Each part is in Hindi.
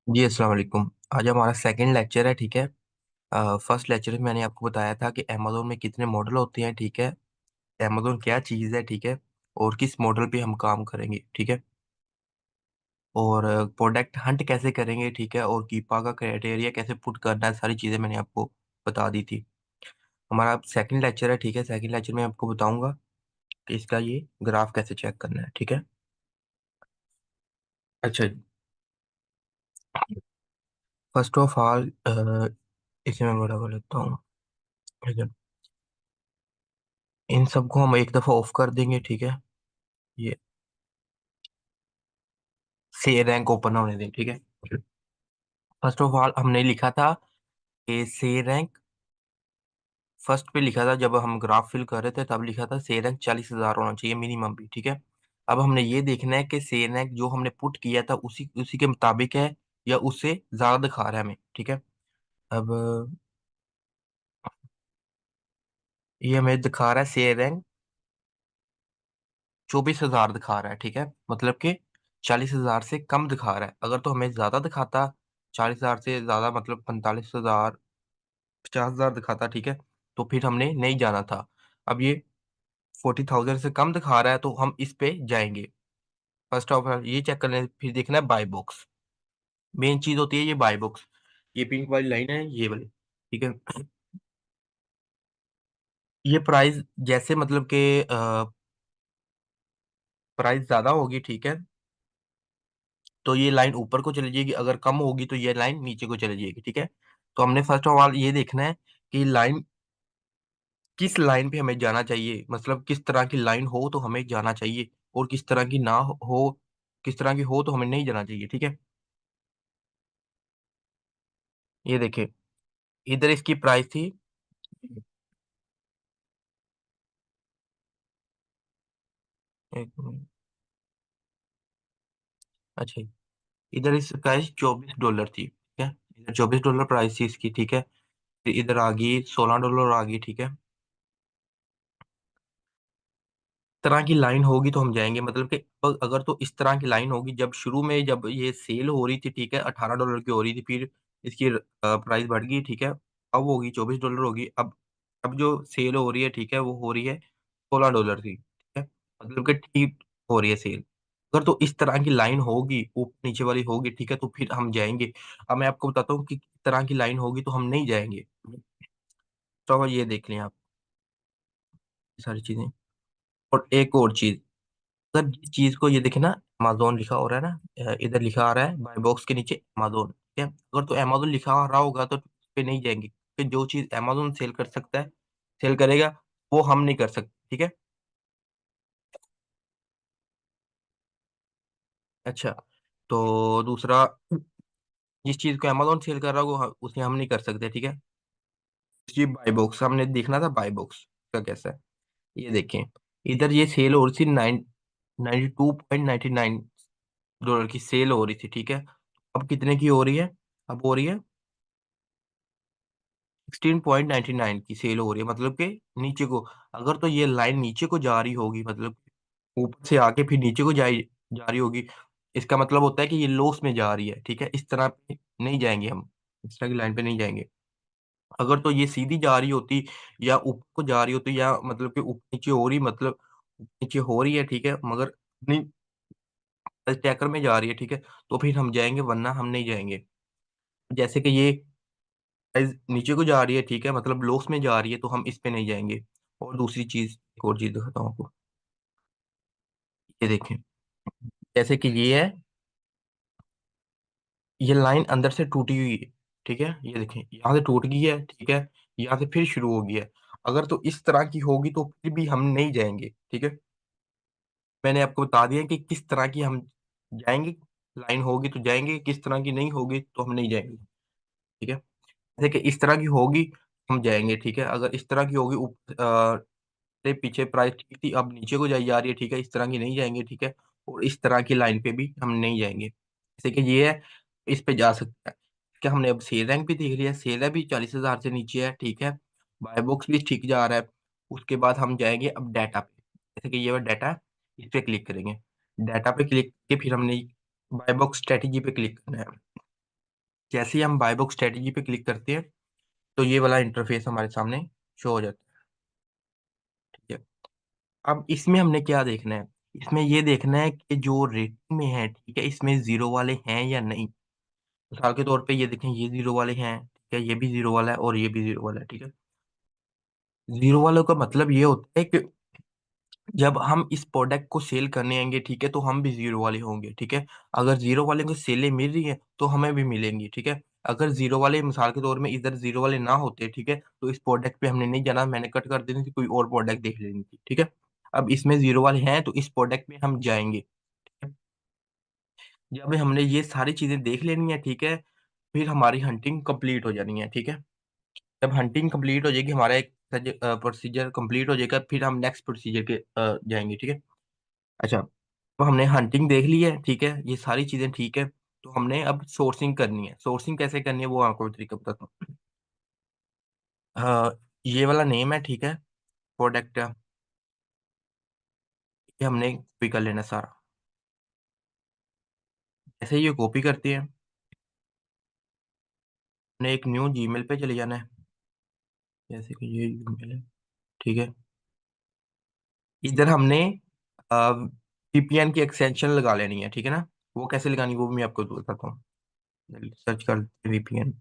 जी अस्सलाम वालेकुम। आज हमारा सेकंड लेक्चर है। ठीक है। फर्स्ट लेक्चर में मैंने आपको बताया था कि अमेज़ोन में कितने मॉडल होते हैं। ठीक है। अमेज़ोन क्या चीज़ है। ठीक है। और किस मॉडल पे हम काम करेंगे। ठीक है। और प्रोडक्ट हंट कैसे करेंगे। ठीक है। और कीपा का क्राइटेरिया कैसे पुट करना है, सारी चीज़ें मैंने आपको बता दी थी। हमारा अब सेकंड लेक्चर है। ठीक है। सेकंड लेक्चर में आपको बताऊंगा कि इसका ये ग्राफ कैसे चेक करना है। ठीक है। अच्छा। फर्स्ट ऑफ ऑल इसे मैं बड़ा कर लेता हूँ। ठीक है। इन सबको हम एक दफ़ा ऑफ कर देंगे। ठीक है। ये से रैंक ओपन होने दें। ठीक है। फर्स्ट ऑफ ऑल हमने लिखा था कि से रैंक, फर्स्ट पे लिखा था जब हम ग्राफ फिल कर रहे थे तब लिखा था से रैंक 40,000 होना चाहिए मिनिमम भी। ठीक है। अब हमने ये देखना है कि से रैंक जो हमने पुट किया था उसी उसी के मुताबिक है या उससे ज्यादा दिखा रहा है हमें। ठीक है। अब ये हमें दिखा रहा है से रैंक 24,000 दिखा रहा है। ठीक है। मतलब कि 40,000 से कम दिखा रहा है। अगर तो हमें ज्यादा दिखाता, 40,000 से ज्यादा मतलब 45,000, 50,000 दिखाता। ठीक है। तो फिर हमने नहीं जाना था। अब ये 40,000 से कम दिखा रहा है तो हम इस पे जाएंगे। फर्स्ट ऑफ ऑल ये चेक करना है, फिर देखना है बाय बॉक्स। मेन चीज होती है ये बाय बॉक्स। ये पिंक वाली लाइन है ये वाली। ठीक है। ये प्राइस जैसे मतलब कि प्राइस ज्यादा होगी। ठीक है। तो ये लाइन ऊपर को चली जाएगी, अगर कम होगी तो ये लाइन नीचे को चली जाएगी। ठीक है। तो हमने फर्स्ट ऑफ ऑल ये देखना है कि लाइन किस लाइन पे हमें जाना चाहिए, मतलब किस तरह की लाइन हो तो हमें जाना चाहिए और किस तरह की ना हो, किस तरह की हो तो हमें नहीं जाना चाहिए। ठीक है। ये देखिए, इधर इसकी प्राइस थी। एक मिनट। अच्छा, इधर इसकी प्राइस $24 थी। ठीक है। इधर $24 प्राइस थी इसकी। ठीक है। फिर इधर आ गई $16 आ गई। ठीक है। तरह की लाइन होगी तो हम जाएंगे, मतलब कि अगर तो इस तरह की लाइन होगी, जब शुरू में जब ये सेल हो रही थी। ठीक है। $18 की हो रही थी, फिर इसकी प्राइस बढ़ गई। ठीक है। अब होगी $24 होगी। अब जो सेल हो रही है, ठीक है, वो हो रही है $16 की। ठीक है। मतलब कि ठीक हो रही है सेल। अगर तो इस तरह की लाइन होगी, ऊपर नीचे वाली होगी। ठीक है। तो फिर हम जाएंगे। अब मैं आपको बताता हूँ कि किस तरह की लाइन होगी तो हम नहीं जाएंगे। तो अब ये देख लें आप, ये सारी चीजें। और एक और चीज, अगर जिस चीज को ये देखे ना, अमेजोन लिखा हो रहा है ना, इधर लिखा आ रहा है बाय बॉक्स के नीचे अमेजोन। ठीक है। अगर तो अमेजोन लिखा आ रहा होगा तो उस पे नहीं जाएंगे, क्योंकि जो चीज अमेजोन सेल कर सकता है, सेल करेगा, वो हम नहीं कर सकते। ठीक है। अच्छा। तो दूसरा, जिस चीज को अमेजोन सेल कर रहा होगा उसे हम नहीं कर सकते। ठीक है। जी बाय बॉक्स हमने देखना था, बाय बॉक्स का कैसा है। ये देखें, इधर ये सेल हो रही थी 92.99 डॉलर की सेल हो रही थी। ठीक है। अब कितने की हो रही है? अब हो रही है 16.99 की सेल हो रही है, मतलब कि नीचे को। अगर तो ये लाइन नीचे को जा रही होगी, मतलब ऊपर से आके फिर नीचे को जा रही होगी, इसका मतलब होता है कि ये लॉस में जा रही है। ठीक है। इस तरह पे नहीं जाएंगे हम, इस तरह की लाइन पे नहीं जाएंगे। अगर तो ये सीधी जा रही होती या ऊपर को जा रही होती, या मतलब कि ऊपर नीचे हो रही, मतलब नीचे हो रही है। ठीक है। मगर अपनी ट्रैकर में जा रही है। ठीक है। तो फिर हम जाएंगे, वरना हम नहीं जाएंगे। जैसे कि ये प्राइस नीचे को जा रही है। ठीक है। मतलब लॉस में जा रही है, तो हम इस पे नहीं जाएंगे। और दूसरी चीज, एक और चीज दिखाता हूँ आपको। ये देखें, जैसे कि ये है, ये लाइन अंदर से टूटी हुई है। ठीक है। ये देखें, यहाँ से टूट गई है। ठीक है। यहाँ से फिर शुरू हो गई है। अगर तो इस तरह की होगी तो फिर भी हम नहीं जाएंगे। ठीक है। मैंने आपको बता दिया कि किस तरह की हम जाएंगे। लाइन होगी तो जाएंगे, किस तरह की नहीं होगी तो हम नहीं जाएंगे। ठीक है। जैसे कि इस तरह की होगी हम जाएंगे। ठीक है। अगर इस तरह की होगी, से पीछे प्राइस ठीक थी, अब नीचे को जाई जा रही है। ठीक है। इस तरह की नहीं जाएंगे। ठीक है। और इस तरह की लाइन पे भी हम नहीं जाएंगे। जैसे कि ये है, इस पे जा सकता है। क्या हमने अब सेल रैंक भी देख लिया, सेल है भी 40,000 से नीचे है। ठीक है। बाय बॉक्स भी ठीक जा रहा है। उसके बाद हम जाएंगे अब डाटा पे। जैसे कि ये डाटा, इस पे क्लिक करेंगे। डाटा पे क्लिक करके फिर हमने बाय बॉक्स स्ट्रेटेजी पे क्लिक करना है। जैसे ही हम बाय बुक स्ट्रेटेजी पे क्लिक करते हैं, तो ये वाला इंटरफेस हमारे सामने शो हो जाता है, ठीक है। अब इसमें हमने क्या देखना है? इसमें ये देखना है कि जो रेटिंग में है, ठीक है, इसमें ज़ीरो वाले हैं या नहीं। मिसाल के तौर पे ये देखें, ये ज़ीरो वाले हैं, ठीक है, ये भी ज़ीरो वाला है और ये भी ज़ीरो वाला है, ठीक है। ज़ीरो वालों का मतलब ये होता है कि जब हम इस प्रोडक्ट को सेल करने आएँगे, ठीक है, तो हम भी ज़ीरो वाले होंगे, ठीक है। अगर ज़ीरो वाले को सेलें मिल रही हैं, तो हमें भी मिलेंगी, ठीक है। अगर ज़ीरो वाले मिसाल के तौर में इधर ज़ीरो वाले ना होते, ठीक है, तो इस प्रोडक्ट पे हमने नहीं जाना, मैंने कट कर देनी थी, कोई और प्रोडक्ट देख लेनी थी, ठीक है। अब इसमें ज़ीरो वाले हैं, तो इस प्रोडक्ट पे हम जाएँगे, ठीक है। जब हमने ये सारी चीज़ें देख लेनी है, ठीक है, फिर हमारी हंटिंग कंप्लीट हो जानी है, ठीक है। जब हंटिंग कंप्लीट हो जाएगी, हमारा एक प्रोसीजर कंप्लीट हो जाएगा, फिर हम नेक्स्ट प्रोसीजर के जाएँगे, ठीक है। अच्छा, तो हमने हंटिंग देख ली है, ठीक है, ये सारी चीज़ें ठीक है, तो हमने अब सोर्सिंग करनी है। सोर्सिंग कैसे करनी है वो आपको मैं तरीका बताता हूँ। ये वाला नेम है, ठीक है, प्रोडक्ट का, ये हमने कॉपी कर लेना है सारा। जैसे ही ये कॉपी करते हैं, हमने एक न्यू जीमेल पे चले जाना है, जैसे कि ये जीमेल है, ठीक है। इधर हमने अ, वीपीएन की एक्सटेंशन लगा लेनी है, ठीक है ना? वो कैसे लगानी है वो भी मैं आपको बताता हूँ। सर्च कर वीपीएन,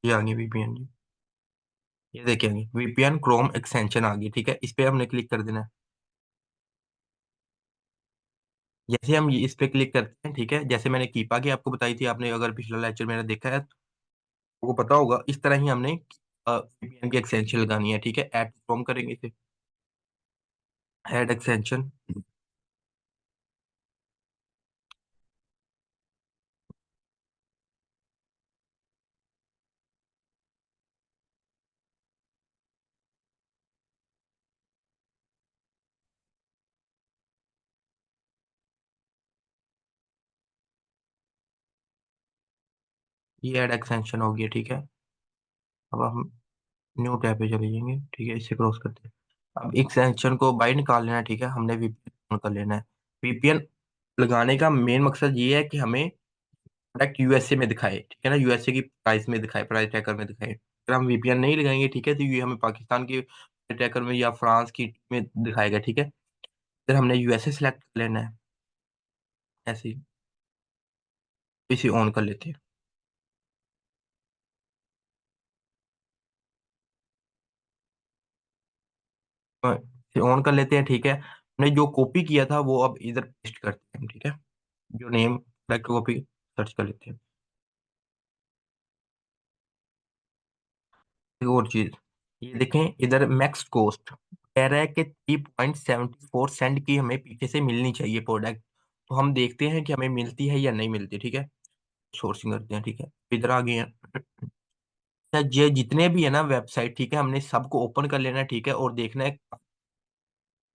ये आ गई वीपीएन जी। ये देखिए वीपीएन क्रोम एक्सटेंशन आ गई, ठीक है? इस पे हमने क्लिक कर देना है। जैसे हम ये इस पे क्लिक करते हैं, ठीक है? जैसे मैंने कीपा की आपको बताई थी, आपने अगर पिछला लेक्चर मेरा देखा है, तो आपको पता होगा, इस तरह ही हमने वीपीएन की एक्सटेंशन लगानी है, ठीक है? ऐड फ्रॉम करेंगे इसे, ऐड एक्सटेंशन, ये ऐड एक्सटेंशन हो गया, ठीक है? अब हम न्यू टैब पे चले जाएँगे, ठीक है? इसे क्रॉस करते हैं। अब एक्सटेंशन को बाहर निकाल लेना है, ठीक है? हमने वीपीएन ऑन कर लेना है। वीपीएन लगाने का मेन मकसद ये है कि हमें प्रोडक्ट यूएसए में दिखाए, ठीक है ना? यूएसए की प्राइस में दिखाए, प्राइस ट्रैकर में दिखाए। अगर हम वीपीएन नहीं लगाएँगे, ठीक है, तो ये हमें पाकिस्तान के ट्रैकर में या फ्रांस की में दिखाएगा, ठीक है? फिर हमने यूएसए सेलेक्ट कर लेना है, ऐसे ही। इसे ऑन कर लेते हैं। इसे ऑन कर लेते हैं, ठीक है? हमने जो कॉपी किया था वो अब इधर पेस्ट करते हैं, ठीक है? जो नेम प्रोडक्ट कॉपी सर्च कर लेते हैं। एक और चीज़, ये देखें इधर मैक्स कॉस्ट कह रहा है कि 3.74 सेंट की हमें पीछे से मिलनी चाहिए प्रोडक्ट। तो हम देखते हैं कि हमें मिलती है या नहीं मिलती, ठीक है? सोर्सिंग करते हैं, ठीक है? इधर आ गए हैं। ये जितने भी है ना वेबसाइट, ठीक है, हमने सबको ओपन कर लेना है, ठीक है? और देखना है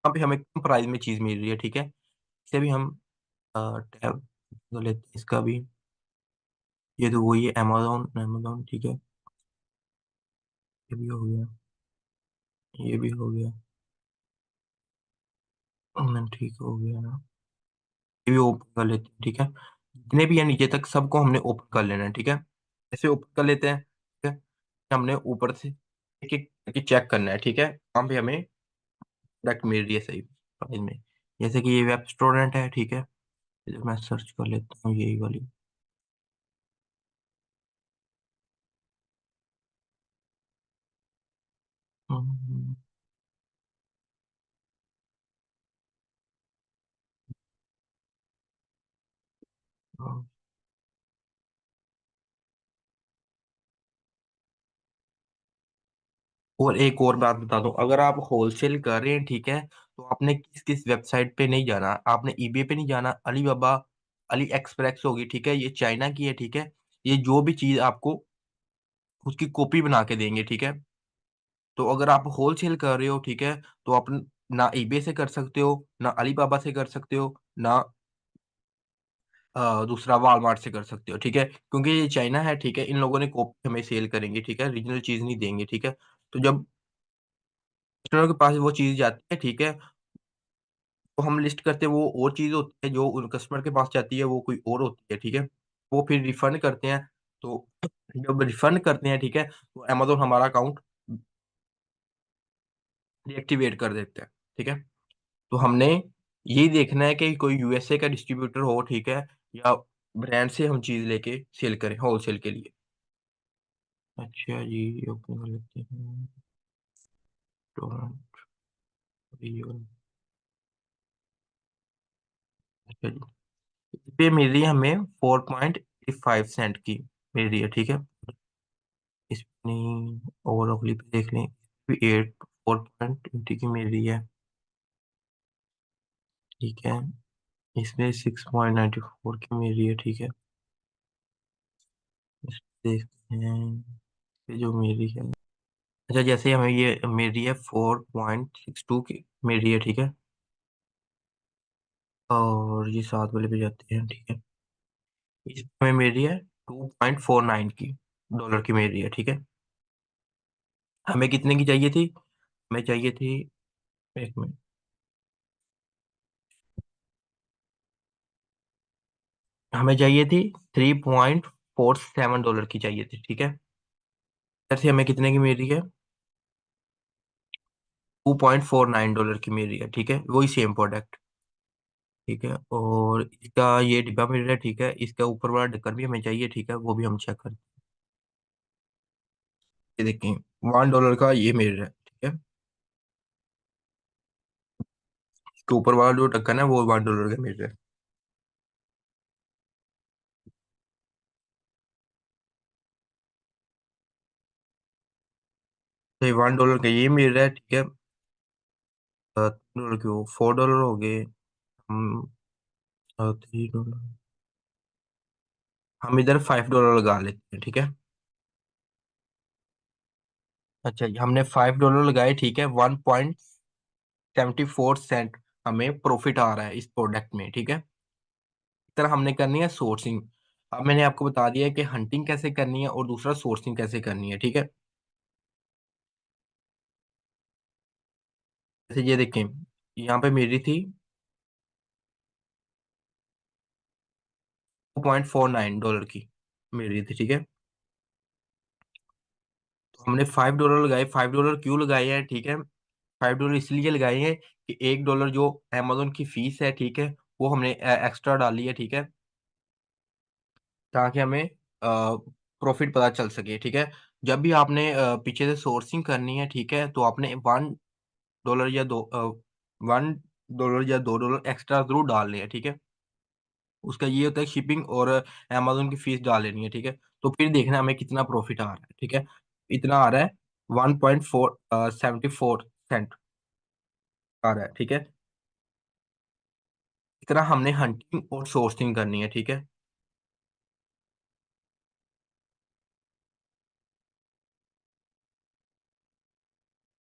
कहाँ पे हमें कम प्राइस में चीज़ मिल रही है, ठीक है? इसे भी हम टैब कर लेते हैं इसका भी। ये तो वही है अमेज़न अमेज़न, ठीक है? ये भी हो गया, ये भी हो गया। ठीक हो गया ना। ये भी ओपन कर लेते हैं, ठीक है? जितने भी हैं नीचे तक सबको हमने ओपन कर लेना है, ठीक है? ऐसे ओपन कर लेते हैं, ठीक है? हमने ऊपर से एक-एक करके चेक करना है, ठीक है? कहाँ पे हमें प्रोडक्ट मिल रही है सही प्राइस में। जैसे कि ये वेब रेस्टोरेंट है, ठीक है? इधर मैं सर्च कर लेता हूँ यही वाली। हुँ, हुँ, हाँ। और एक और बात बता दूँ, अगर आप होलसेल कर रहे हैं, ठीक है? तो आपने किस-किस वेबसाइट पे नहीं जाना, आपने ईबे पे नहीं जाना, अलीबाबा, अली एक्सप्रेस होगी, ठीक है? ये चाइना की है, ठीक है? ये जो भी चीज़ आपको उसकी कॉपी बना के देंगे, ठीक है? तो अगर आप होलसेल कर रहे हो, ठीक है? तो आप ना ईबे से कर सकते हो, ना अलीबाबा से कर सकते हो, ना दूसरा वॉलमार्ट से कर सकते हो, ठीक है? क्योंकि ये चाइना है, ठीक है? इन लोगों ने कॉपी हमें सेल करेंगे, ठीक है? ओरिजिनल चीज़ नहीं देंगे, ठीक है? तो जब कस्टमर के पास वो चीज़ जाती है, ठीक है? तो हम लिस्ट करते हैं वो और चीज़ होती है, जो उन कस्टमर के पास जाती है वो कोई और होती है, ठीक है? वो फिर रिफंड करते हैं, तो जब रिफंड करते हैं, ठीक है? तो अमेज़न हमारा अकाउंट डीएक्टिवेट कर देता है, ठीक है? तो हमने यही देखना है कि कोई यूएसए का डिस्ट्रीब्यूटर हो, ठीक है? या ब्रांड से हम चीज़ लेके सेल करें होलसेल के लिए। अच्छा जी, ओपन कर लेते हैं। Torrent weaver. अच्छा जी। पे मिल रही है हमें 4.85 सेंट की मिल रही है, ठीक है? इसमें ओवरऑल पे देख लें, 8 4.20 की मिल रही है, ठीक है? इसमें 6.94 की मिल रही है, ठीक है? इसमें देखते हैं, ये जो मिल रही है, अच्छा जैसे हमें ये मिल रही है 4.62 की मिल रही है, ठीक है? और ये साथ वाले पे जाते हैं, ठीक है? इसमें मिल रही है 2.49 की डॉलर की मिल रही है, ठीक है? हमें कितने की चाहिए थी? हमें चाहिए थी, 1 मिनट, हमें चाहिए थी 3.47 डॉलर की चाहिए थी, ठीक है? ऐसे हमें कितने की मिल रही है? 2.49 डॉलर की मिल रही है, ठीक है? वही सेम प्रोडक्ट, ठीक है? और इसका ये डिब्बा मिल रहा है, ठीक है? इसका ऊपर वाला ढक्कन भी हमें चाहिए, ठीक है? वो भी हम चेक कर, ये देखें, 1 डॉलर का ये मिल रहा है, ठीक है? इसके ऊपर वाला जो ढक्कन है वो 1 डॉलर का मिल रहा है। तो ये 1 डॉलर का ये मिल रहा है, ठीक है? $3 के वो 4 डॉलर हो गए। हम 3 डॉलर, हम इधर 5 डॉलर लगा लेते हैं, ठीक है? अच्छा जी, हमने 5 डॉलर लगाए, ठीक है? 1.74 सेंट हमें प्रॉफिट आ रहा है इस प्रोडक्ट में, ठीक है? इस तरह हमने करनी है सोर्सिंग। अब मैंने आपको बता दिया है कि हंटिंग कैसे करनी है और दूसरा सोर्सिंग कैसे करनी है, ठीक है? जैसे ये देखें, यहाँ पे मेरी थी 2.49 डॉलर की मेरी थी, ठीक है? तो हमने 5 डॉलर लगाए, 5 डॉलर क्यों लगाए हैं, ठीक है? 5 डॉलर इसलिए लगाए हैं कि 1 डॉलर जो अमेज़न की फीस है, ठीक है? वो हमने एक्स्ट्रा डाली है, ठीक है? ताकि हमें प्रॉफिट पता चल सके, ठीक है? जब भी आपने पीछे से सोर्सिंग करनी है, ठीक है? तो आपने 1 डॉलर या 1 डॉलर या 2 डॉलर एक्स्ट्रा ज़रूर डालने हैं, ठीक है? उसका ये होता है शिपिंग और अमेज़न की फीस डाल लेनी है, ठीक है? तो फिर देखना हमें कितना प्रॉफिट आ रहा है, ठीक है? इतना आ रहा है 1.4 74 सेंट आ रहा है, ठीक है? इस तरह हमने हंटिंग और सोर्सिंग करनी है, ठीक है?